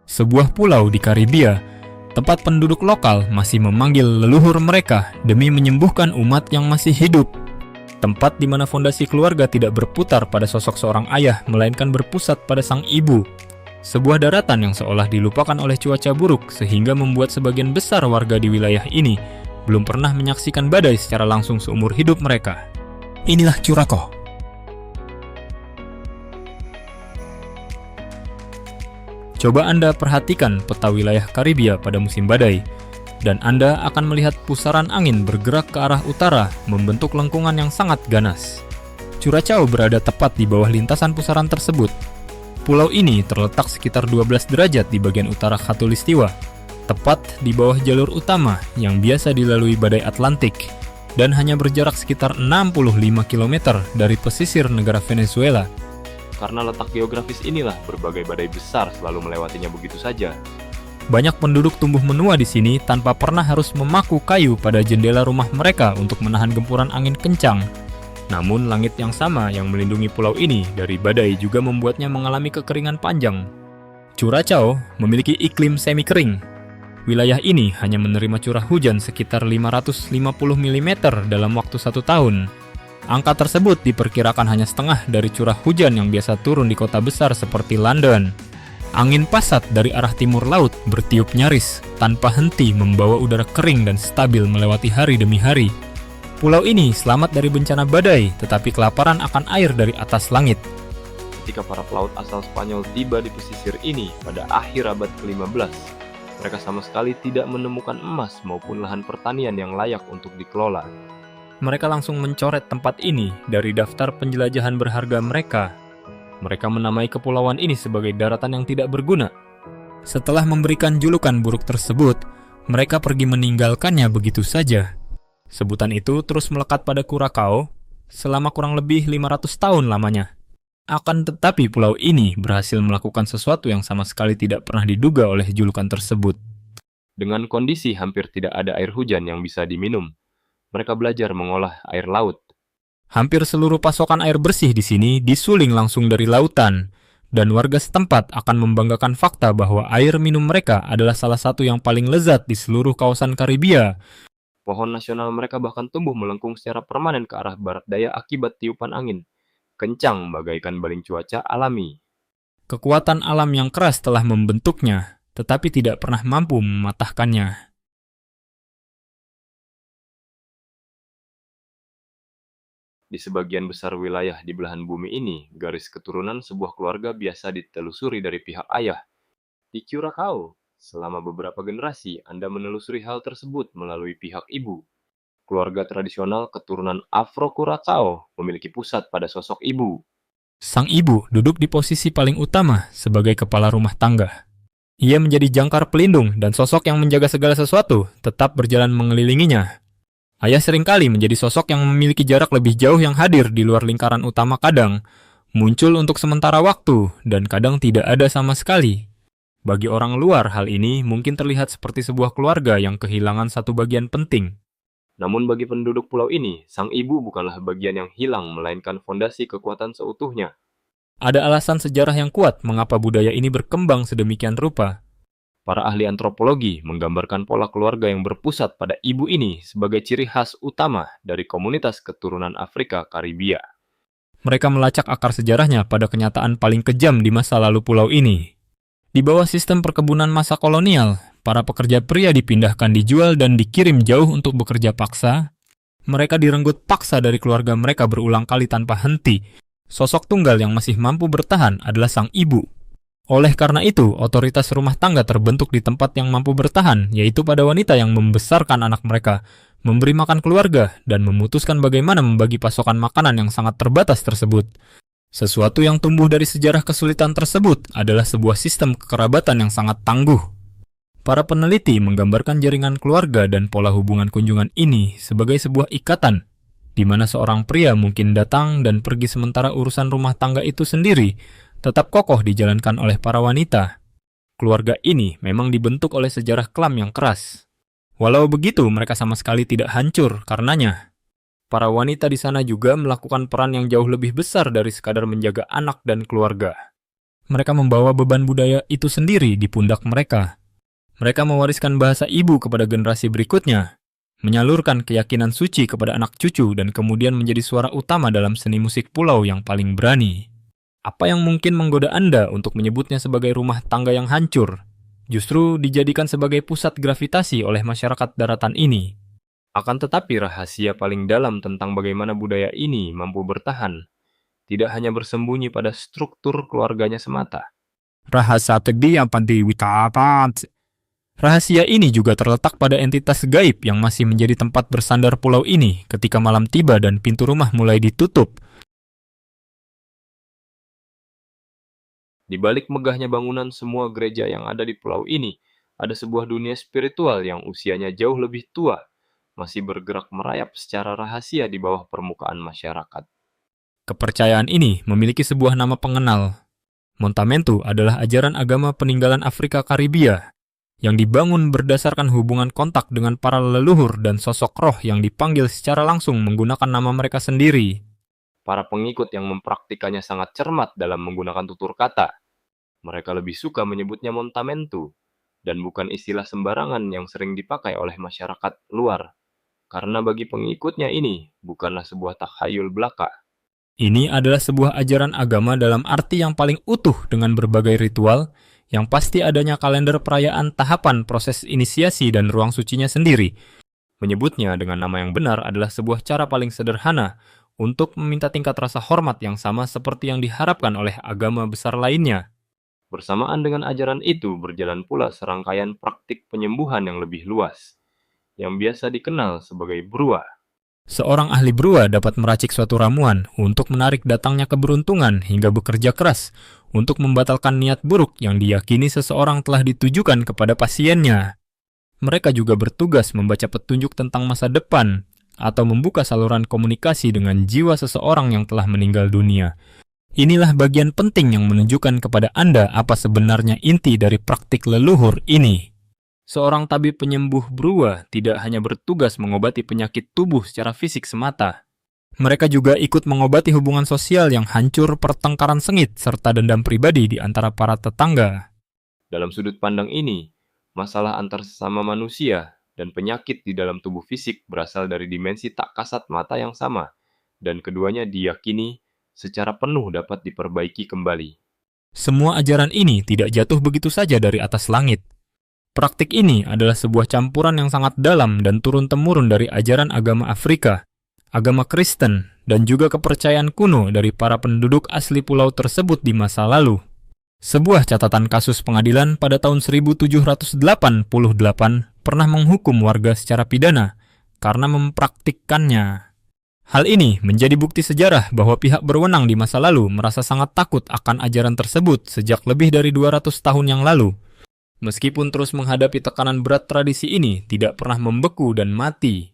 sebuah pulau di Karibia, tempat penduduk lokal masih memanggil leluhur mereka demi menyembuhkan umat yang masih hidup. Tempat di mana fondasi keluarga tidak berputar pada sosok seorang ayah, melainkan berpusat pada sang ibu. Sebuah daratan yang seolah dilupakan oleh cuaca buruk sehingga membuat sebagian besar warga di wilayah ini belum pernah menyaksikan badai secara langsung seumur hidup mereka. Inilah Curacao. Coba Anda perhatikan peta wilayah Karibia pada musim badai, dan Anda akan melihat pusaran angin bergerak ke arah utara membentuk lengkungan yang sangat ganas. Curacao berada tepat di bawah lintasan pusaran tersebut. Pulau ini terletak sekitar 12 derajat di bagian utara Khatulistiwa, tepat di bawah jalur utama yang biasa dilalui badai Atlantik, dan hanya berjarak sekitar 65 km dari pesisir negara Venezuela. Karena letak geografis inilah berbagai badai besar selalu melewatinya begitu saja. Banyak penduduk tumbuh menua di sini tanpa pernah harus memaku kayu pada jendela rumah mereka untuk menahan gempuran angin kencang. Namun langit yang sama yang melindungi pulau ini dari badai juga membuatnya mengalami kekeringan panjang. Curacao memiliki iklim semi kering. Wilayah ini hanya menerima curah hujan sekitar 550 mm dalam waktu 1 tahun. Angka tersebut diperkirakan hanya setengah dari curah hujan yang biasa turun di kota besar seperti London. Angin pasat dari arah timur laut bertiup nyaris tanpa henti membawa udara kering dan stabil melewati hari demi hari. Pulau ini selamat dari bencana badai, tetapi kelaparan akan air dari atas langit. Ketika para pelaut asal Spanyol tiba di pesisir ini pada akhir abad ke-15, mereka sama sekali tidak menemukan emas maupun lahan pertanian yang layak untuk dikelola. Mereka langsung mencoret tempat ini dari daftar penjelajahan berharga mereka. Mereka menamai kepulauan ini sebagai daratan yang tidak berguna. Setelah memberikan julukan buruk tersebut, mereka pergi meninggalkannya begitu saja. Sebutan itu terus melekat pada Curacao selama kurang lebih 500 tahun lamanya. Akan tetapi pulau ini berhasil melakukan sesuatu yang sama sekali tidak pernah diduga oleh julukan tersebut. Dengan kondisi hampir tidak ada air hujan yang bisa diminum, mereka belajar mengolah air laut. Hampir seluruh pasokan air bersih di sini disuling langsung dari lautan, dan warga setempat akan membanggakan fakta bahwa air minum mereka adalah salah satu yang paling lezat di seluruh kawasan Karibia. Pohon nasional mereka bahkan tumbuh melengkung secara permanen ke arah barat daya akibat tiupan angin kencang bagaikan baling cuaca alami. Kekuatan alam yang keras telah membentuknya, tetapi tidak pernah mampu mematahkannya. Di sebagian besar wilayah di belahan bumi ini, garis keturunan sebuah keluarga biasa ditelusuri dari pihak ayah. Di Curacao, selama beberapa generasi, Anda menelusuri hal tersebut melalui pihak ibu. Keluarga tradisional keturunan Afro-Curacao memiliki pusat pada sosok ibu. Sang ibu duduk di posisi paling utama sebagai kepala rumah tangga. Ia menjadi jangkar pelindung dan sosok yang menjaga segala sesuatu tetap berjalan mengelilinginya. Ayah seringkali menjadi sosok yang memiliki jarak lebih jauh yang hadir di luar lingkaran utama, kadang muncul untuk sementara waktu dan kadang tidak ada sama sekali. Bagi orang luar, hal ini mungkin terlihat seperti sebuah keluarga yang kehilangan satu bagian penting. Namun bagi penduduk pulau ini, sang ibu bukanlah bagian yang hilang, melainkan fondasi kekuatan seutuhnya. Ada alasan sejarah yang kuat mengapa budaya ini berkembang sedemikian rupa. Para ahli antropologi menggambarkan pola keluarga yang berpusat pada ibu ini sebagai ciri khas utama dari komunitas keturunan Afrika Karibia. Mereka melacak akar sejarahnya pada kenyataan paling kejam di masa lalu pulau ini. Di bawah sistem perkebunan masa kolonial, para pekerja pria dipindahkan, dijual, dan dikirim jauh untuk bekerja paksa. Mereka direnggut paksa dari keluarga mereka berulang kali tanpa henti. Sosok tunggal yang masih mampu bertahan adalah sang ibu. Oleh karena itu, otoritas rumah tangga terbentuk di tempat yang mampu bertahan, yaitu pada wanita yang membesarkan anak mereka, memberi makan keluarga, dan memutuskan bagaimana membagi pasokan makanan yang sangat terbatas tersebut. Sesuatu yang tumbuh dari sejarah kesulitan tersebut adalah sebuah sistem kekerabatan yang sangat tangguh. Para peneliti menggambarkan jaringan keluarga dan pola hubungan kunjungan ini sebagai sebuah ikatan, di mana seorang pria mungkin datang dan pergi sementara urusan rumah tangga itu sendiri tetap kokoh dijalankan oleh para wanita. Keluarga ini memang dibentuk oleh sejarah kelam yang keras. Walau begitu, mereka sama sekali tidak hancur karenanya. Para wanita di sana juga melakukan peran yang jauh lebih besar dari sekadar menjaga anak dan keluarga. Mereka membawa beban budaya itu sendiri di pundak mereka. Mereka mewariskan bahasa ibu kepada generasi berikutnya, menyalurkan keyakinan suci kepada anak cucu, dan kemudian menjadi suara utama dalam seni musik pulau yang paling berani. Apa yang mungkin menggoda Anda untuk menyebutnya sebagai rumah tangga yang hancur, justru dijadikan sebagai pusat gravitasi oleh masyarakat daratan ini. Akan tetapi rahasia paling dalam tentang bagaimana budaya ini mampu bertahan tidak hanya bersembunyi pada struktur keluarganya semata. Rahasia ini juga terletak pada entitas gaib yang masih menjadi tempat bersandar pulau ini ketika malam tiba dan pintu rumah mulai ditutup. Di balik megahnya bangunan semua gereja yang ada di pulau ini, ada sebuah dunia spiritual yang usianya jauh lebih tua, masih bergerak merayap secara rahasia di bawah permukaan masyarakat. Kepercayaan ini memiliki sebuah nama pengenal. Montamentu adalah ajaran agama peninggalan Afrika Karibia yang dibangun berdasarkan hubungan kontak dengan para leluhur dan sosok roh yang dipanggil secara langsung menggunakan nama mereka sendiri. Para pengikut yang mempraktikannya sangat cermat dalam menggunakan tutur kata. Mereka lebih suka menyebutnya Montamentu, dan bukan istilah sembarangan yang sering dipakai oleh masyarakat luar. Karena bagi pengikutnya ini bukanlah sebuah takhayul belaka. Ini adalah sebuah ajaran agama dalam arti yang paling utuh dengan berbagai ritual, yang pasti adanya kalender perayaan tahapan proses inisiasi dan ruang sucinya sendiri. Menyebutnya dengan nama yang benar adalah sebuah cara paling sederhana untuk meminta tingkat rasa hormat yang sama seperti yang diharapkan oleh agama besar lainnya. Bersamaan dengan ajaran itu berjalan pula serangkaian praktik penyembuhan yang lebih luas, yang biasa dikenal sebagai brua. Seorang ahli brua dapat meracik suatu ramuan untuk menarik datangnya keberuntungan hingga bekerja keras untuk membatalkan niat buruk yang diyakini seseorang telah ditujukan kepada pasiennya. Mereka juga bertugas membaca petunjuk tentang masa depan atau membuka saluran komunikasi dengan jiwa seseorang yang telah meninggal dunia. Inilah bagian penting yang menunjukkan kepada Anda apa sebenarnya inti dari praktik leluhur ini. Seorang tabib penyembuh brua tidak hanya bertugas mengobati penyakit tubuh secara fisik semata. Mereka juga ikut mengobati hubungan sosial yang hancur, pertengkaran sengit, serta dendam pribadi di antara para tetangga. Dalam sudut pandang ini, masalah antar sesama manusia dan penyakit di dalam tubuh fisik berasal dari dimensi tak kasat mata yang sama, dan keduanya diyakini secara penuh dapat diperbaiki kembali. Semua ajaran ini tidak jatuh begitu saja dari atas langit. Praktik ini adalah sebuah campuran yang sangat dalam dan turun-temurun dari ajaran agama Afrika, agama Kristen, dan juga kepercayaan kuno dari para penduduk asli pulau tersebut di masa lalu. Sebuah catatan kasus pengadilan pada tahun 1788 pernah menghukum warga secara pidana karena mempraktikkannya. Hal ini menjadi bukti sejarah bahwa pihak berwenang di masa lalu merasa sangat takut akan ajaran tersebut sejak lebih dari 200 tahun yang lalu. Meskipun terus menghadapi tekanan berat, tradisi ini tidak pernah membeku dan mati.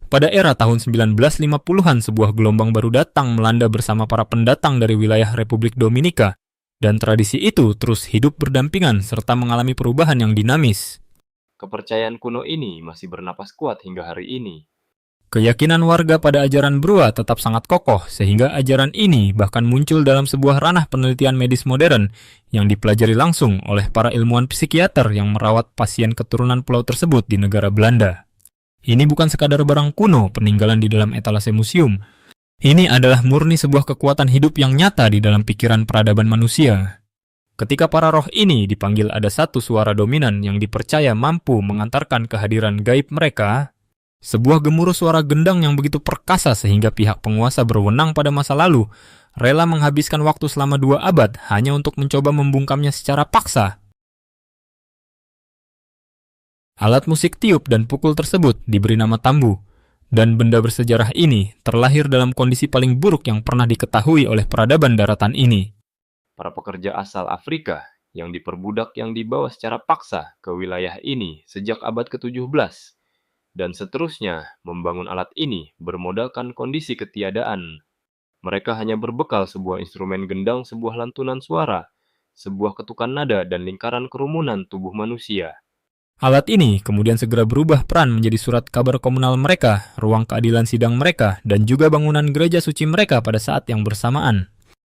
Pada era tahun 1950-an, sebuah gelombang baru datang melanda bersama para pendatang dari wilayah Republik Dominika, dan tradisi itu terus hidup berdampingan serta mengalami perubahan yang dinamis. Kepercayaan kuno ini masih bernapas kuat hingga hari ini. Keyakinan warga pada ajaran brua tetap sangat kokoh, sehingga ajaran ini bahkan muncul dalam sebuah ranah penelitian medis modern yang dipelajari langsung oleh para ilmuwan psikiater yang merawat pasien keturunan pulau tersebut di negara Belanda. Ini bukan sekadar barang kuno peninggalan di dalam etalase museum. Ini adalah murni sebuah kekuatan hidup yang nyata di dalam pikiran peradaban manusia. Ketika para roh ini dipanggil, ada satu suara dominan yang dipercaya mampu mengantarkan kehadiran gaib mereka. Sebuah gemuruh suara gendang yang begitu perkasa sehingga pihak penguasa berwenang pada masa lalu rela menghabiskan waktu selama 2 abad hanya untuk mencoba membungkamnya secara paksa. Alat musik tiup dan pukul tersebut diberi nama tambu, dan benda bersejarah ini terlahir dalam kondisi paling buruk yang pernah diketahui oleh peradaban daratan ini. Para pekerja asal Afrika yang diperbudak yang dibawa secara paksa ke wilayah ini sejak abad ke-17. Dan seterusnya, membangun alat ini bermodalkan kondisi ketiadaan. Mereka hanya berbekal sebuah instrumen gendang, sebuah lantunan suara, sebuah ketukan nada, dan lingkaran kerumunan tubuh manusia. Alat ini kemudian segera berubah peran menjadi surat kabar komunal mereka, ruang keadilan sidang mereka, dan juga bangunan gereja suci mereka pada saat yang bersamaan.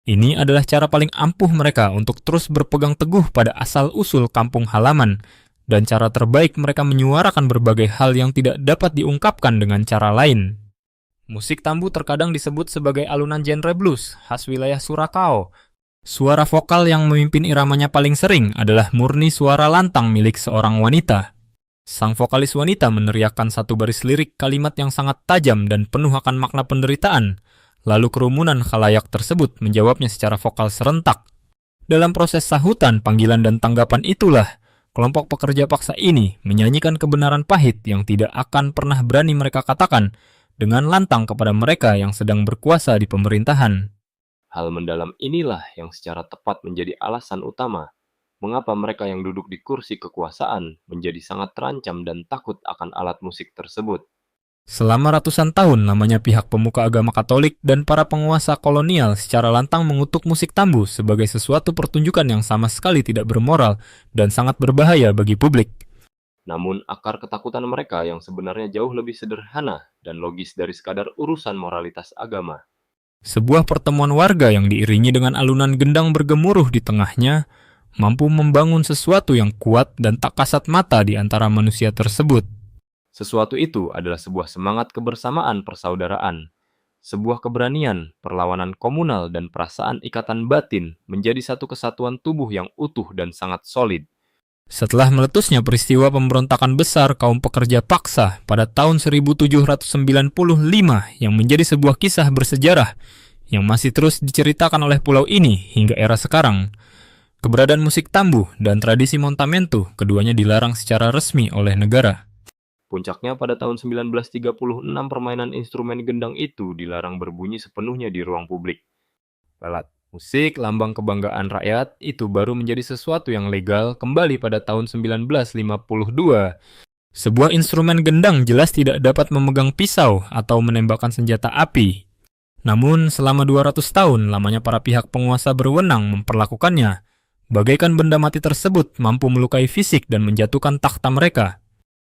Ini adalah cara paling ampuh mereka untuk terus berpegang teguh pada asal-usul kampung halaman, dan cara terbaik mereka menyuarakan berbagai hal yang tidak dapat diungkapkan dengan cara lain. Musik tambu terkadang disebut sebagai alunan genre blues khas wilayah Surakao. Suara vokal yang memimpin iramanya paling sering adalah murni suara lantang milik seorang wanita. Sang vokalis wanita meneriakkan satu baris lirik kalimat yang sangat tajam dan penuh akan makna penderitaan. Lalu kerumunan khalayak tersebut menjawabnya secara vokal serentak. Dalam proses sahutan, panggilan dan tanggapan itulah, kelompok pekerja paksa ini menyanyikan kebenaran pahit yang tidak akan pernah berani mereka katakan dengan lantang kepada mereka yang sedang berkuasa di pemerintahan. Hal mendalam inilah yang secara tepat menjadi alasan utama mengapa mereka yang duduk di kursi kekuasaan menjadi sangat terancam dan takut akan alat musik tersebut. Selama ratusan tahun lamanya pihak pemuka agama Katolik dan para penguasa kolonial secara lantang mengutuk musik tambu sebagai sesuatu pertunjukan yang sama sekali tidak bermoral dan sangat berbahaya bagi publik. Namun akar ketakutan mereka yang sebenarnya jauh lebih sederhana dan logis dari sekadar urusan moralitas agama. Sebuah pertemuan warga yang diiringi dengan alunan gendang bergemuruh di tengahnya mampu membangun sesuatu yang kuat dan tak kasat mata di antara manusia tersebut. Sesuatu itu adalah sebuah semangat kebersamaan persaudaraan, sebuah keberanian, perlawanan komunal dan perasaan ikatan batin menjadi satu kesatuan tubuh yang utuh dan sangat solid. Setelah meletusnya peristiwa pemberontakan besar kaum pekerja paksa pada tahun 1795 yang menjadi sebuah kisah bersejarah yang masih terus diceritakan oleh pulau ini hingga era sekarang, keberadaan musik tambu dan tradisi montamentu keduanya dilarang secara resmi oleh negara. Puncaknya pada tahun 1936 permainan instrumen gendang itu dilarang berbunyi sepenuhnya di ruang publik. Alat musik lambang kebanggaan rakyat itu baru menjadi sesuatu yang legal kembali pada tahun 1952. Sebuah instrumen gendang jelas tidak dapat memegang pisau atau menembakkan senjata api. Namun selama 200 tahun lamanya para pihak penguasa berwenang memperlakukannya, bagaikan benda mati tersebut mampu melukai fisik dan menjatuhkan takhta mereka.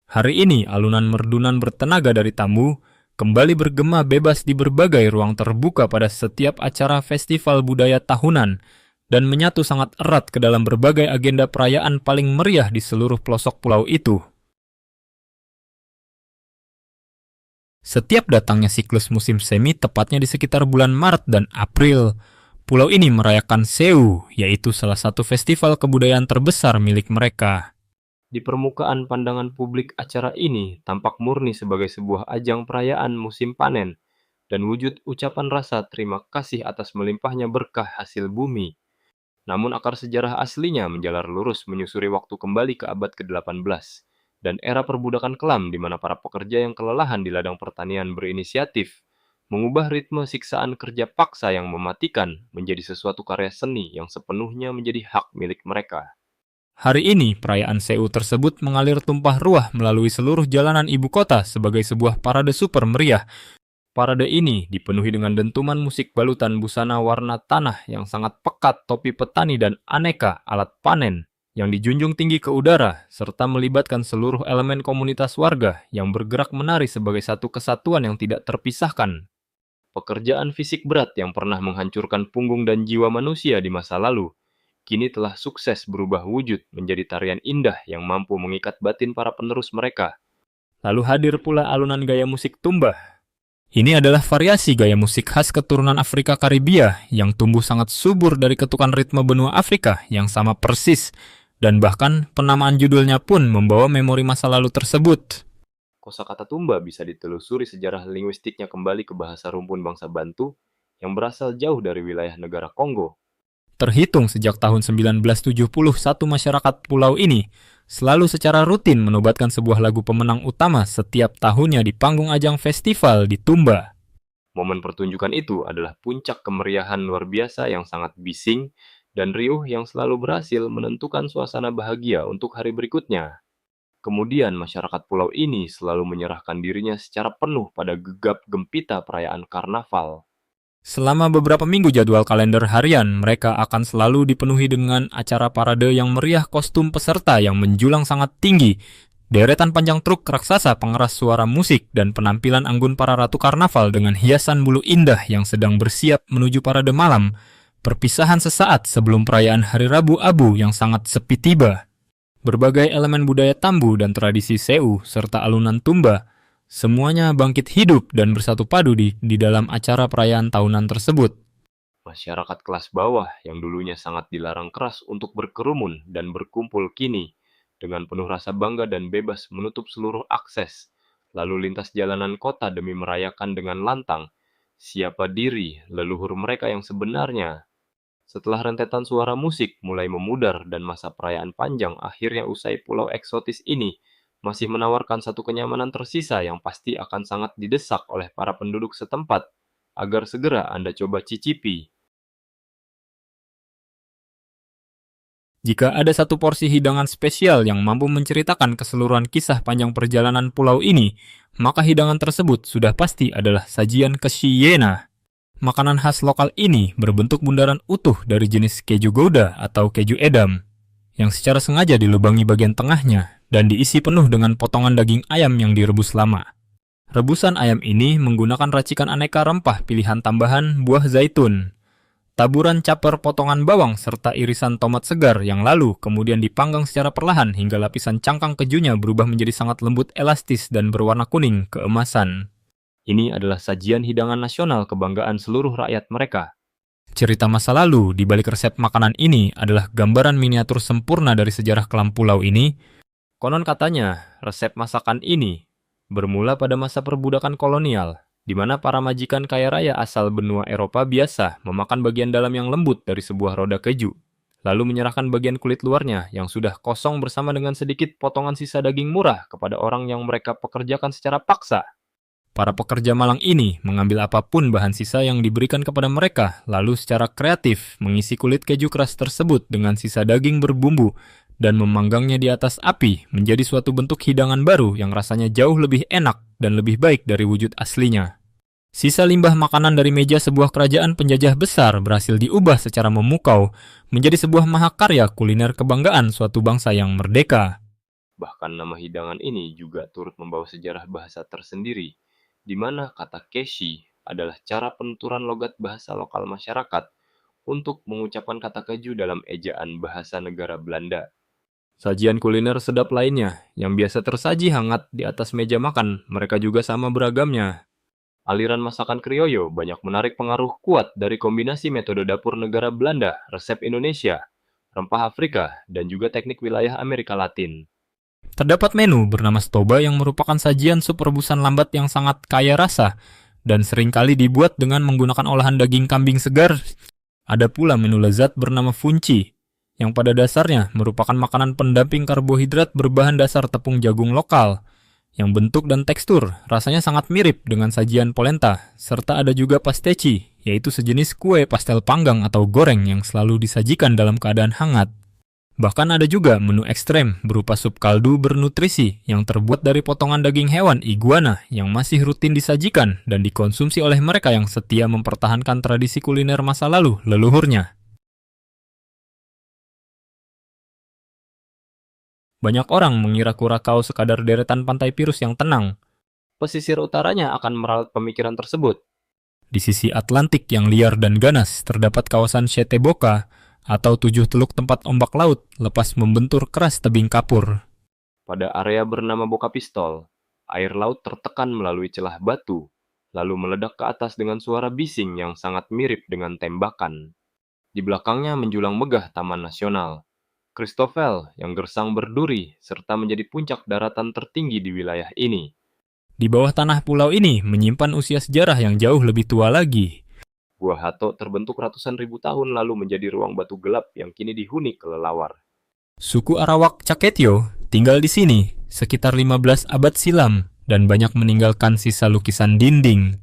Hari ini alunan merdunan bertenaga dari tambu kembali bergema bebas di berbagai ruang terbuka pada setiap acara festival budaya tahunan dan menyatu sangat erat ke dalam berbagai agenda perayaan paling meriah di seluruh pelosok pulau itu. Setiap datangnya siklus musim semi tepatnya di sekitar bulan Maret dan April, pulau ini merayakan Seu, yaitu salah satu festival kebudayaan terbesar milik mereka. Di permukaan pandangan publik acara ini tampak murni sebagai sebuah ajang perayaan musim panen dan wujud ucapan rasa terima kasih atas melimpahnya berkah hasil bumi. Namun akar sejarah aslinya menjalar lurus menyusuri waktu kembali ke abad ke-18 dan era perbudakan kelam di mana para pekerja yang kelelahan di ladang pertanian berinisiatif mengubah ritme siksaan kerja paksa yang mematikan menjadi sesuatu karya seni yang sepenuhnya menjadi hak milik mereka. Hari ini, perayaan Seu tersebut mengalir tumpah ruah melalui seluruh jalanan ibu kota sebagai sebuah parade super meriah. Parade ini dipenuhi dengan dentuman musik balutan busana warna tanah yang sangat pekat, topi petani dan aneka alat panen yang dijunjung tinggi ke udara, serta melibatkan seluruh elemen komunitas warga yang bergerak menari sebagai satu kesatuan yang tidak terpisahkan. Pekerjaan fisik berat yang pernah menghancurkan punggung dan jiwa manusia di masa lalu, kini telah sukses berubah wujud menjadi tarian indah yang mampu mengikat batin para penerus mereka. Lalu hadir pula alunan gaya musik tumbah. Ini adalah variasi gaya musik khas keturunan Afrika Karibia yang tumbuh sangat subur dari ketukan ritme benua Afrika yang sama persis, dan bahkan penamaan judulnya pun membawa memori masa lalu tersebut. Kosakata tumba bisa ditelusuri sejarah linguistiknya kembali ke bahasa rumpun bangsa Bantu yang berasal jauh dari wilayah negara Kongo. Terhitung sejak tahun 1971 masyarakat pulau ini selalu secara rutin menobatkan sebuah lagu pemenang utama setiap tahunnya di panggung ajang festival di Tumba. Momen pertunjukan itu adalah puncak kemeriahan luar biasa yang sangat bising dan riuh yang selalu berhasil menentukan suasana bahagia untuk hari berikutnya. Kemudian masyarakat pulau ini selalu menyerahkan dirinya secara penuh pada gegap gempita perayaan karnaval. Selama beberapa minggu jadwal kalender harian, mereka akan selalu dipenuhi dengan acara parade yang meriah kostum peserta yang menjulang sangat tinggi, deretan panjang truk raksasa pengeras suara musik, dan penampilan anggun para ratu karnaval dengan hiasan bulu indah yang sedang bersiap menuju parade malam, Perpisahan sesaat sebelum perayaan Hari Rabu Abu yang sangat sepi tiba. Berbagai elemen budaya Tambu dan tradisi Seu serta alunan tumba, semuanya bangkit hidup dan bersatu padu di dalam acara perayaan tahunan tersebut. Masyarakat kelas bawah yang dulunya sangat dilarang keras untuk berkerumun dan berkumpul kini, dengan penuh rasa bangga dan bebas menutup seluruh akses, lalu lintas jalanan kota demi merayakan dengan lantang siapa diri leluhur mereka yang sebenarnya. Setelah rentetan suara musik mulai memudar dan masa perayaan panjang akhirnya usai, pulau eksotis ini masih menawarkan satu kenyamanan tersisa yang pasti akan sangat didesak oleh para penduduk setempat agar segera Anda coba cicipi. Jika ada satu porsi hidangan spesial yang mampu menceritakan keseluruhan kisah panjang perjalanan pulau ini, maka hidangan tersebut sudah pasti adalah sajian Keshiyena. Makanan khas lokal ini berbentuk bundaran utuh dari jenis keju Gouda atau keju Edam, yang secara sengaja dilubangi bagian tengahnya dan diisi penuh dengan potongan daging ayam yang direbus lama. Rebusan ayam ini menggunakan racikan aneka rempah pilihan tambahan buah zaitun, taburan caper potongan bawang serta irisan tomat segar yang lalu kemudian dipanggang secara perlahan hingga lapisan cangkang kejunya berubah menjadi sangat lembut, elastis, dan berwarna kuning keemasan. Ini adalah sajian hidangan nasional kebanggaan seluruh rakyat mereka. Cerita masa lalu di balik resep makanan ini adalah gambaran miniatur sempurna dari sejarah kelam pulau ini. Konon katanya, resep masakan ini bermula pada masa perbudakan kolonial, di mana para majikan kaya raya asal benua Eropa biasa memakan bagian dalam yang lembut dari sebuah roda keju, lalu menyerahkan bagian kulit luarnya yang sudah kosong bersama dengan sedikit potongan sisa daging murah kepada orang yang mereka pekerjakan secara paksa. Para pekerja malang ini mengambil apapun bahan sisa yang diberikan kepada mereka, lalu secara kreatif mengisi kulit keju keras tersebut dengan sisa daging berbumbu dan memanggangnya di atas api menjadi suatu bentuk hidangan baru yang rasanya jauh lebih enak dan lebih baik dari wujud aslinya. Sisa limbah makanan dari meja sebuah kerajaan penjajah besar berhasil diubah secara memukau menjadi sebuah mahakarya kuliner kebanggaan suatu bangsa yang merdeka. Bahkan nama hidangan ini juga turut membawa sejarah bahasa tersendiri, di mana kata keshi adalah cara penuturan logat bahasa lokal masyarakat untuk mengucapkan kata keju dalam ejaan bahasa negara Belanda. Sajian kuliner sedap lainnya yang biasa tersaji hangat di atas meja makan, mereka juga sama beragamnya. Aliran masakan Krioyo banyak menarik pengaruh kuat dari kombinasi metode dapur negara Belanda, resep Indonesia, rempah Afrika, dan juga teknik wilayah Amerika Latin. Terdapat menu bernama stoba yang merupakan sajian sup rebusan lambat yang sangat kaya rasa dan seringkali dibuat dengan menggunakan olahan daging kambing segar. Ada pula menu lezat bernama funci, yang pada dasarnya merupakan makanan pendamping karbohidrat berbahan dasar tepung jagung lokal, yang bentuk dan tekstur rasanya sangat mirip dengan sajian polenta, serta ada juga pasteci, yaitu sejenis kue pastel panggang atau goreng yang selalu disajikan dalam keadaan hangat. Bahkan ada juga menu ekstrem berupa sup kaldu bernutrisi yang terbuat dari potongan daging hewan iguana yang masih rutin disajikan dan dikonsumsi oleh mereka yang setia mempertahankan tradisi kuliner masa lalu leluhurnya. Banyak orang mengira Kurakau sekadar deretan pantai Pirus yang tenang. Pesisir utaranya akan meralat pemikiran tersebut. Di sisi Atlantik yang liar dan ganas terdapat kawasan Seteboka atau 7 teluk tempat ombak laut lepas membentur keras tebing kapur. Pada area bernama Boka Pistol, air laut tertekan melalui celah batu, lalu meledak ke atas dengan suara bising yang sangat mirip dengan tembakan. Di belakangnya menjulang megah Taman Nasional Christoffel yang gersang berduri serta menjadi puncak daratan tertinggi di wilayah ini. Di bawah tanah pulau ini menyimpan usia sejarah yang jauh lebih tua lagi. Gua Hato terbentuk ratusan ribu tahun lalu menjadi ruang batu gelap yang kini dihuni kelelawar. Suku Arawak Caketio tinggal di sini sekitar 15 abad silam dan banyak meninggalkan sisa lukisan dinding.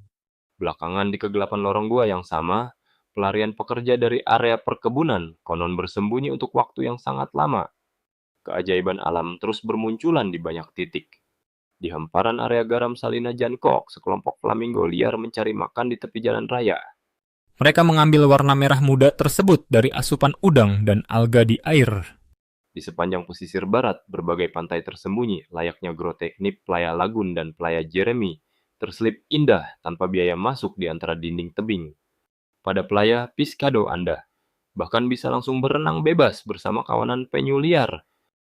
Belakangan di kegelapan lorong gua yang sama, pelarian pekerja dari area perkebunan konon bersembunyi untuk waktu yang sangat lama. Keajaiban alam terus bermunculan di banyak titik. Di hamparan area garam Salina Jankok, sekelompok flamingo liar mencari makan di tepi jalan raya. Mereka mengambil warna merah muda tersebut dari asupan udang dan alga di air. Di sepanjang pesisir barat, berbagai pantai tersembunyi, layaknya Groteknip, Playa Lagun, dan Playa Jeremy, terselip indah tanpa biaya masuk di antara dinding tebing. pada playa Piscado Anda. Bahkan bisa langsung berenang bebas bersama kawanan penyu liar.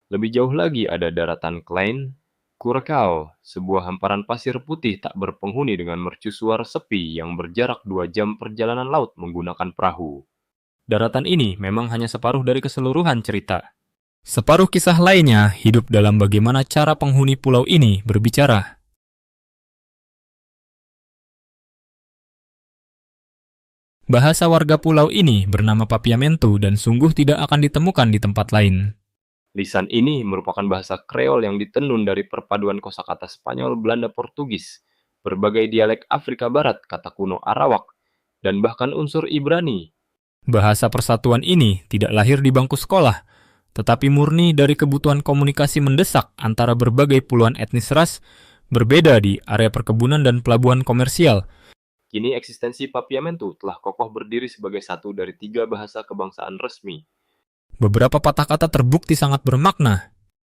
Lebih jauh lagi ada daratan Klein, Curacao, sebuah hamparan pasir putih tak berpenghuni dengan mercusuar sepi yang berjarak 2 jam perjalanan laut menggunakan perahu. Daratan ini memang hanya separuh dari keseluruhan cerita. Separuh kisah lainnya hidup dalam bagaimana cara penghuni pulau ini berbicara. Bahasa warga pulau ini bernama Papiamento dan sungguh tidak akan ditemukan di tempat lain. Lisan ini merupakan bahasa Kreol yang ditenun dari perpaduan kosakata Spanyol, Belanda, Portugis, berbagai dialek Afrika Barat, kata kuno Arawak, dan bahkan unsur Ibrani. Bahasa persatuan ini tidak lahir di bangku sekolah, tetapi murni dari kebutuhan komunikasi mendesak antara berbagai puluhan etnis ras berbeda di area perkebunan dan pelabuhan komersial. Kini eksistensi Papiamento telah kokoh berdiri sebagai satu dari 3 bahasa kebangsaan resmi. Beberapa patah kata terbukti sangat bermakna.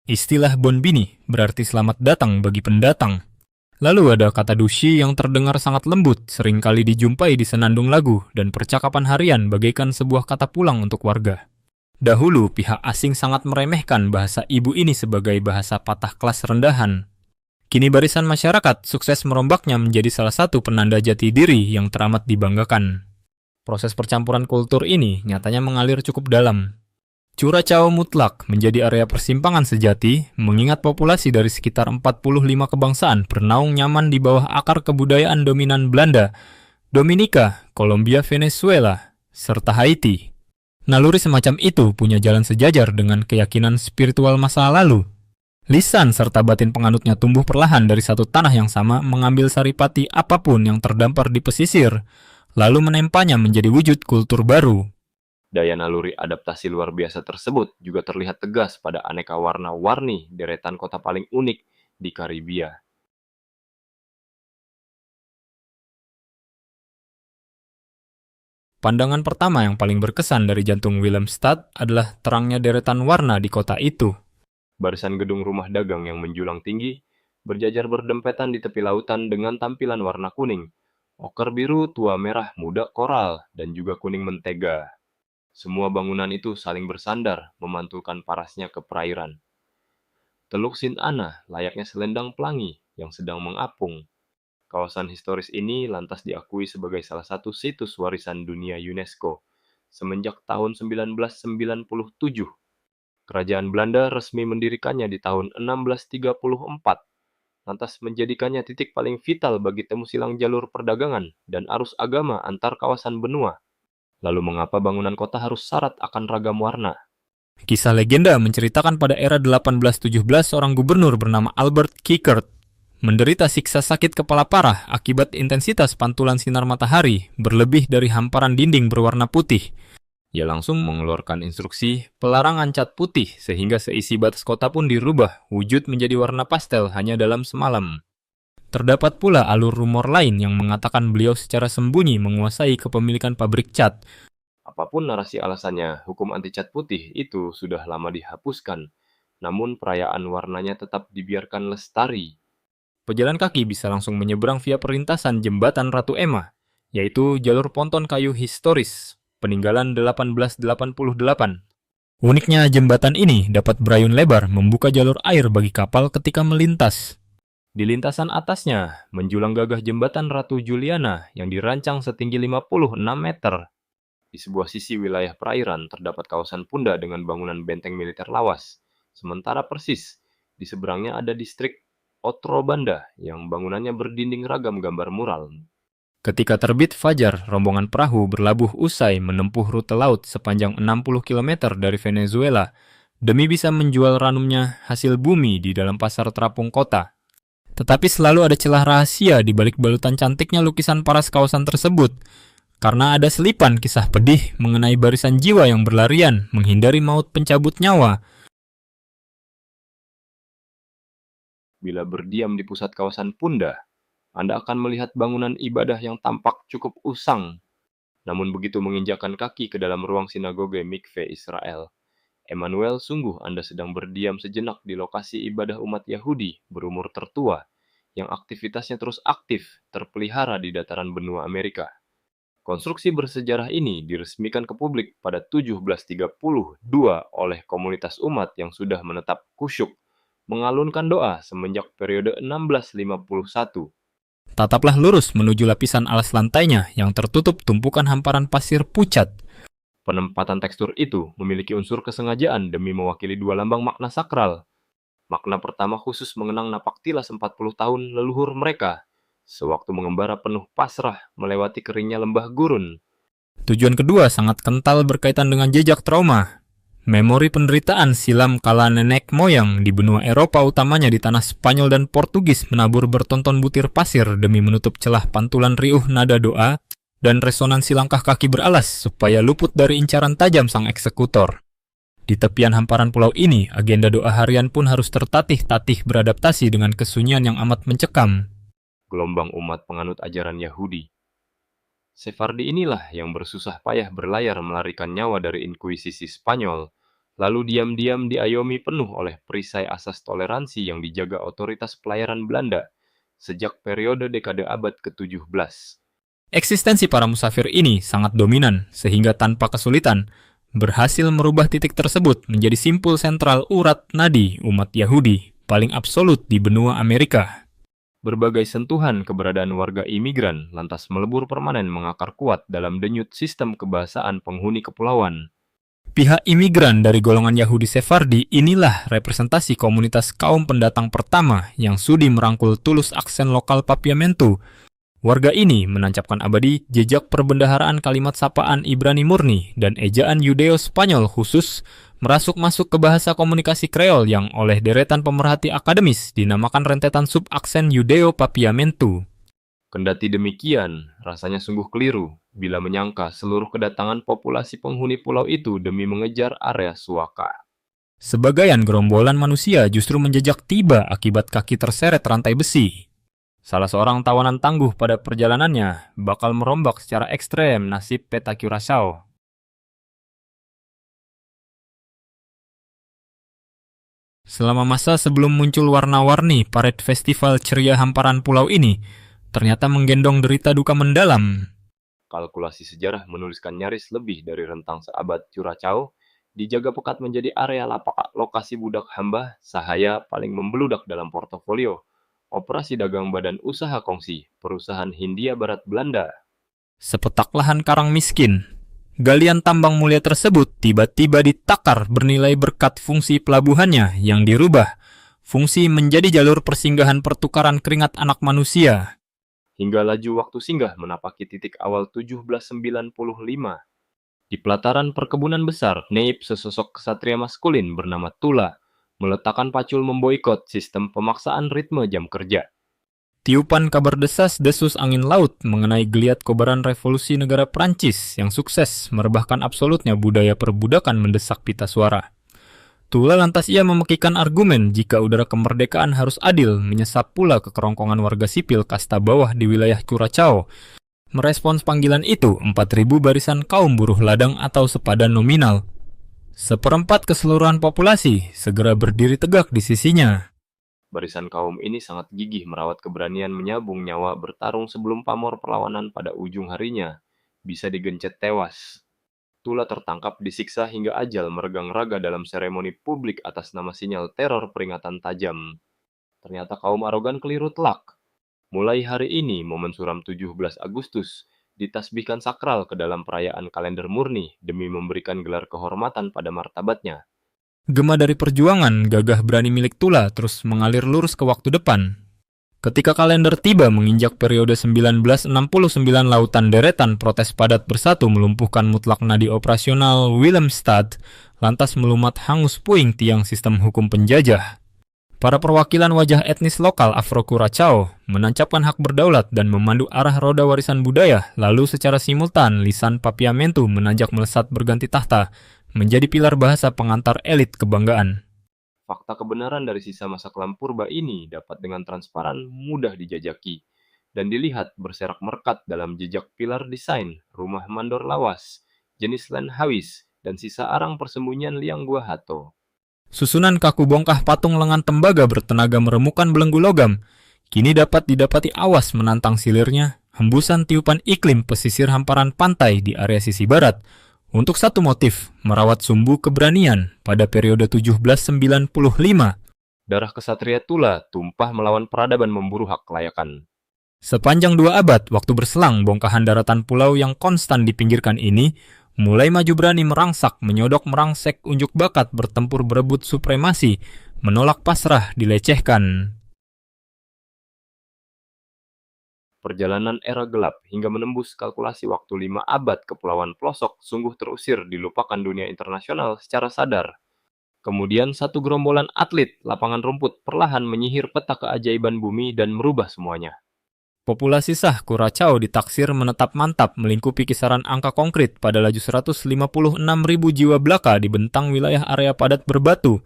Istilah Bonbini berarti selamat datang bagi pendatang. Lalu ada kata dushi yang terdengar sangat lembut, seringkali dijumpai di senandung lagu dan percakapan harian bagaikan sebuah kata pulang untuk warga. Dahulu pihak asing sangat meremehkan bahasa ibu ini sebagai bahasa patah kelas rendahan. Kini barisan masyarakat sukses merombaknya menjadi salah satu penanda jati diri yang teramat dibanggakan. Proses percampuran kultur ini nyatanya mengalir cukup dalam. Curacao mutlak menjadi area persimpangan sejati, mengingat populasi dari sekitar 45 kebangsaan bernaung nyaman di bawah akar kebudayaan dominan Belanda, Dominika, Kolombia, Venezuela, serta Haiti. Naluri semacam itu punya jalan sejajar dengan keyakinan spiritual masa lalu. Lisan serta batin penganutnya tumbuh perlahan dari satu tanah yang sama, mengambil saripati apapun yang terdampar di pesisir, lalu menempanya menjadi wujud kultur baru. Daya naluri adaptasi luar biasa tersebut juga terlihat tegas pada aneka warna-warni deretan kota paling unik di Karibia. Pandangan pertama yang paling berkesan dari jantung Willemstad adalah terangnya deretan warna di kota itu. Barisan gedung rumah dagang yang menjulang tinggi, berjajar berdempetan di tepi lautan dengan tampilan warna kuning, oker biru, tua merah, muda koral, dan juga kuning mentega. Semua bangunan itu saling bersandar, memantulkan parasnya ke perairan. Teluk Sint Anna layaknya selendang pelangi yang sedang mengapung. Kawasan historis ini lantas diakui sebagai salah satu situs warisan dunia UNESCO semenjak tahun 1997. Kerajaan Belanda resmi mendirikannya di tahun 1634, lantas menjadikannya titik paling vital bagi temu silang jalur perdagangan dan arus agama antar kawasan benua. Lalu mengapa bangunan kota harus syarat akan ragam warna? Kisah legenda menceritakan pada era 1817 seorang gubernur bernama Albert Kiekert menderita siksa sakit kepala parah akibat intensitas pantulan sinar matahari berlebih dari hamparan dinding berwarna putih. Ia langsung mengeluarkan instruksi pelarangan cat putih sehingga seisi batas kota pun dirubah wujud menjadi warna pastel hanya dalam semalam. Terdapat pula alur rumor lain yang mengatakan beliau secara sembunyi menguasai kepemilikan pabrik cat. Apapun narasi alasannya, hukum anti cat putih itu sudah lama dihapuskan, namun perayaan warnanya tetap dibiarkan lestari. Pejalan kaki bisa langsung menyeberang via perlintasan jembatan Ratu Emma, yaitu jalur ponton kayu historis peninggalan 1888. Uniknya jembatan ini dapat berayun lebar membuka jalur air bagi kapal ketika melintas. Di lintasan atasnya menjulang gagah jembatan Ratu Juliana yang dirancang setinggi 56 meter. Di sebuah sisi wilayah perairan terdapat kawasan Punda dengan bangunan benteng militer lawas. Sementara persis, di seberangnya ada distrik Otrobanda yang bangunannya berdinding ragam gambar mural. Ketika terbit fajar, rombongan perahu berlabuh usai menempuh rute laut sepanjang 60 km dari Venezuela demi bisa menjual ranumnya hasil bumi di dalam pasar terapung kota. Tetapi selalu ada celah rahasia di balik balutan cantiknya lukisan paras kawasan tersebut, karena ada selipan kisah pedih mengenai barisan jiwa yang berlarian menghindari maut pencabut nyawa. Bila berdiam di pusat kawasan Punda, Anda akan melihat bangunan ibadah yang tampak cukup usang. Namun begitu menginjakkan kaki ke dalam ruang sinagoge Mikve Israel, Emmanuel, sungguh Anda sedang berdiam sejenak di lokasi ibadah umat Yahudi berumur tertua, yang aktivitasnya terus aktif terpelihara di dataran benua Amerika. Konstruksi bersejarah ini diresmikan ke publik pada 1732 oleh komunitas umat yang sudah menetap kusyuk, mengalunkan doa semenjak periode 1651. Tataplah lurus menuju lapisan alas lantainya yang tertutup tumpukan hamparan pasir pucat. Penempatan tekstur itu memiliki unsur kesengajaan demi mewakili dua lambang makna sakral. Makna pertama khusus mengenang napak tilas 40 tahun leluhur mereka, sewaktu mengembara penuh pasrah melewati keringnya lembah gurun. Tujuan kedua sangat kental berkaitan dengan jejak trauma. Memori penderitaan silam kala nenek moyang di benua Eropa, utamanya di tanah Spanyol dan Portugis, menabur bertonton butir pasir demi menutup celah pantulan riuh nada doa dan resonansi langkah kaki beralas supaya luput dari incaran tajam sang eksekutor. Di tepian hamparan pulau ini, agenda doa harian pun harus tertatih-tatih beradaptasi dengan kesunyian yang amat mencekam. Gelombang umat penganut ajaran Yahudi. Sefardi inilah yang bersusah payah berlayar melarikan nyawa dari inkuisisi Spanyol, lalu diam-diam diayomi penuh oleh perisai asas toleransi yang dijaga otoritas pelayaran Belanda sejak periode dekade abad ke-17. Eksistensi para musafir ini sangat dominan, sehingga tanpa kesulitan berhasil merubah titik tersebut menjadi simpul sentral urat nadi umat Yahudi paling absolut di benua Amerika. Berbagai sentuhan keberadaan warga imigran lantas melebur permanen mengakar kuat dalam denyut sistem kebahasaan penghuni kepulauan. Pihak imigran dari golongan Yahudi Sefardi inilah representasi komunitas kaum pendatang pertama yang sudi merangkul tulus aksen lokal Papiamentu. Warga ini menancapkan abadi jejak perbendaharaan kalimat sapaan Ibrani murni dan ejaan Yudeo-Spanyol khusus merasuk masuk ke bahasa komunikasi Kreol yang oleh deretan pemerhati akademis dinamakan rentetan subaksen Yudeo-Papiamentu. Kendati demikian, rasanya sungguh keliru bila menyangka seluruh kedatangan populasi penghuni pulau itu demi mengejar area suaka. Sebagian gerombolan manusia justru menjejak tiba akibat kaki terseret rantai besi. Salah seorang tawanan tangguh pada perjalanannya bakal merombak secara ekstrem nasib peta Curaçao. Selama masa sebelum muncul warna-warni paret festival ceria hamparan pulau ini, ternyata menggendong derita duka mendalam. Kalkulasi sejarah menuliskan nyaris lebih dari rentang seabad Curaçao dijaga pekat menjadi area lokasi budak hamba sahaya paling membeludak dalam portofolio Operasi Dagang Badan Usaha Kongsi, Perusahaan Hindia Barat Belanda. Sepetak lahan karang miskin, galian tambang mulia tersebut tiba-tiba ditakar bernilai berkat fungsi pelabuhannya yang dirubah, fungsi menjadi jalur persinggahan pertukaran keringat anak manusia. Hingga laju waktu singgah menapaki titik awal 1795. Di pelataran perkebunan besar, Neip sesosok kesatria maskulin bernama Tula meletakkan pacul memboikot sistem pemaksaan ritme jam kerja. Tiupan kabar desas-desus angin laut mengenai geliat kobaran revolusi negara Prancis yang sukses merebahkan absolutnya budaya perbudakan mendesak pita suara. Tula lantas ia memekikan argumen jika udara kemerdekaan harus adil menyesap pula ke kerongkongan warga sipil kasta bawah di wilayah Curaçao. Merespons panggilan itu, 4.000 barisan kaum buruh ladang atau sepadan nominal, seperempat keseluruhan populasi, segera berdiri tegak di sisinya. Barisan kaum ini sangat gigih merawat keberanian menyabung nyawa bertarung sebelum pamor perlawanan pada ujung harinya bisa digencet tewas. Tula tertangkap, disiksa hingga ajal meregang raga dalam seremoni publik atas nama sinyal teror peringatan tajam. Ternyata kaum arogan keliru telak. Mulai hari ini, momen suram 17 Agustus, ditasbihkan sakral ke dalam perayaan kalender murni demi memberikan gelar kehormatan pada martabatnya. Gema dari perjuangan, gagah berani milik Tula terus mengalir lurus ke waktu depan. Ketika kalender tiba menginjak periode 1969, lautan deretan protes padat bersatu melumpuhkan mutlak nadi operasional Willemstad, lantas melumat hangus puing tiang sistem hukum penjajah. Para perwakilan wajah etnis lokal Afro-Curaçao menancapkan hak berdaulat dan memandu arah roda warisan budaya, lalu secara simultan lisan Papiamentu menanjak melesat berganti tahta, menjadi pilar bahasa pengantar elit kebanggaan. Fakta kebenaran dari sisa masa kelam purba ini dapat dengan transparan mudah dijajaki dan dilihat berserak merkat dalam jejak pilar desain rumah mandor lawas, jenis Land Hawis, dan sisa arang persembunyian liang gua Hato. Susunan kaku bongkah patung lengan tembaga bertenaga meremukan belenggu logam, kini dapat didapati awas menantang silirnya hembusan tiupan iklim pesisir hamparan pantai di area sisi barat. Untuk satu motif, merawat sumbu keberanian pada periode 1795. Darah kesatria Tula tumpah melawan peradaban memburu hak kelayakan. Sepanjang 2 abad waktu berselang, bongkahan daratan pulau yang konstan dipinggirkan ini mulai maju berani merangsak, menyodok merangsek unjuk bakat bertempur berebut supremasi, menolak pasrah, dilecehkan. Perjalanan era gelap hingga menembus kalkulasi waktu 5 abad kepulauan pelosok sungguh terusir dilupakan dunia internasional secara sadar. Kemudian satu gerombolan atlet lapangan rumput perlahan menyihir peta keajaiban bumi dan merubah semuanya. Populasi sah Curaçao ditaksir menetap mantap melingkupi kisaran angka konkret pada laju 156.000 jiwa belaka di bentang wilayah area padat berbatu.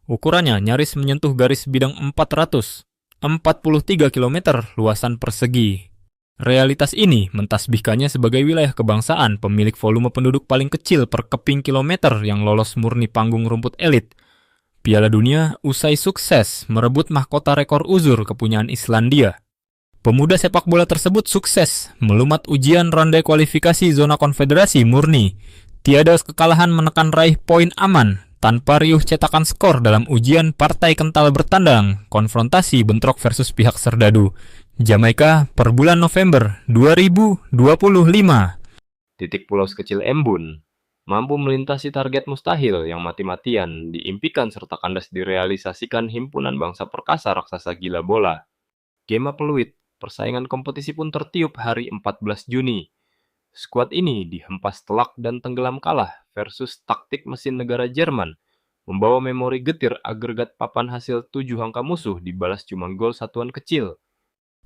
Ukurannya nyaris menyentuh garis bidang 443 km luasan persegi. Realitas ini mentasbihkannya sebagai wilayah kebangsaan pemilik volume penduduk paling kecil per keping kilometer yang lolos murni panggung rumput elit. Piala Dunia usai sukses merebut mahkota rekor uzur kepunyaan Islandia. Pemuda sepak bola tersebut sukses melumat ujian ronde kualifikasi zona konfederasi murni. Tiada kekalahan menekan raih poin aman tanpa riuh cetakan skor dalam ujian partai kental bertandang, konfrontasi bentrok versus pihak serdadu. Jamaika per bulan November 2025. Titik pulau sekecil Embun mampu melintasi target mustahil yang mati-matian diimpikan serta kandas direalisasikan himpunan bangsa perkasa raksasa gila bola. Gema peluit, persaingan kompetisi pun tertiup hari 14 Juni. Skuad ini dihempas telak dan tenggelam kalah versus taktik mesin negara Jerman, membawa memori getir agregat papan hasil 7 angka musuh dibalas cuma gol satuan kecil.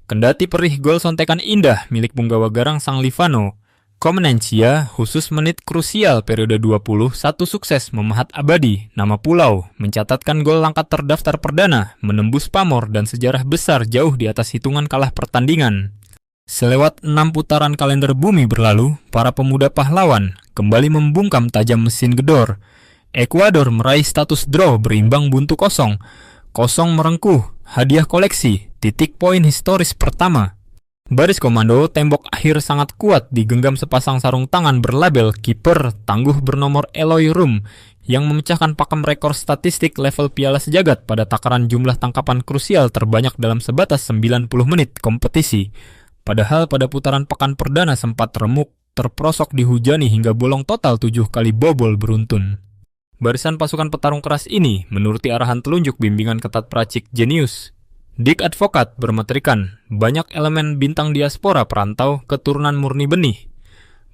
Kendati perih gol sontekan indah milik punggawa garang Sang Livano, Komenencia khusus menit krusial periode 20 satu sukses memahat abadi nama pulau, mencatatkan gol langkat terdaftar perdana, menembus pamor dan sejarah besar jauh di atas hitungan kalah pertandingan. Selewat 6 putaran kalender bumi berlalu, para pemuda pahlawan kembali membungkam tajam mesin gedor. Ekuador meraih status draw berimbang buntu kosong. Kosong merengkuh, hadiah koleksi, titik poin historis pertama. Baris komando tembok akhir sangat kuat digenggam sepasang sarung tangan berlabel kiper tangguh bernomor Eloy Room yang memecahkan pakem rekor statistik level Piala Sejagat pada takaran jumlah tangkapan krusial terbanyak dalam sebatas 90 menit kompetisi. Padahal pada putaran pekan perdana sempat remuk, terprosok dihujani hingga bolong total 7 kali bobol beruntun. Barisan pasukan petarung keras ini menuruti arahan telunjuk bimbingan ketat Pracik Jenius. Dik Advokat bermetrikan banyak elemen bintang diaspora perantau keturunan murni benih.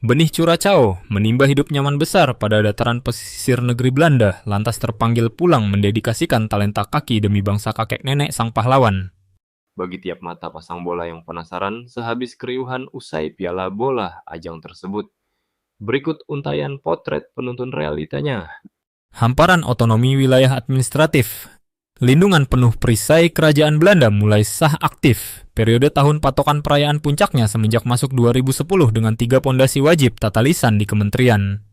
Benih Curaçao menimba hidup nyaman besar pada dataran pesisir negeri Belanda, lantas terpanggil pulang mendedikasikan talenta kaki demi bangsa kakek nenek sang pahlawan. Bagi tiap mata pasang bola yang penasaran sehabis keriuhan usai piala bola ajang tersebut. Berikut untayan potret penuntun realitanya. Hamparan otonomi wilayah administratif. Lindungan penuh perisai kerajaan Belanda mulai sah aktif. Periode tahun patokan perayaan puncaknya semenjak masuk 2010 dengan 3 pondasi wajib tata lisan di kementerian.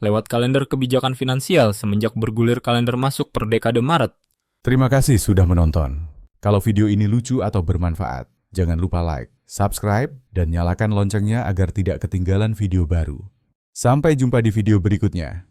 Lewat kalender kebijakan finansial semenjak bergulir kalender masuk per dekade Maret. Terima kasih sudah menonton. Kalau video ini lucu atau bermanfaat, jangan lupa like, subscribe, dan nyalakan loncengnya agar tidak ketinggalan video baru. Sampai jumpa di video berikutnya.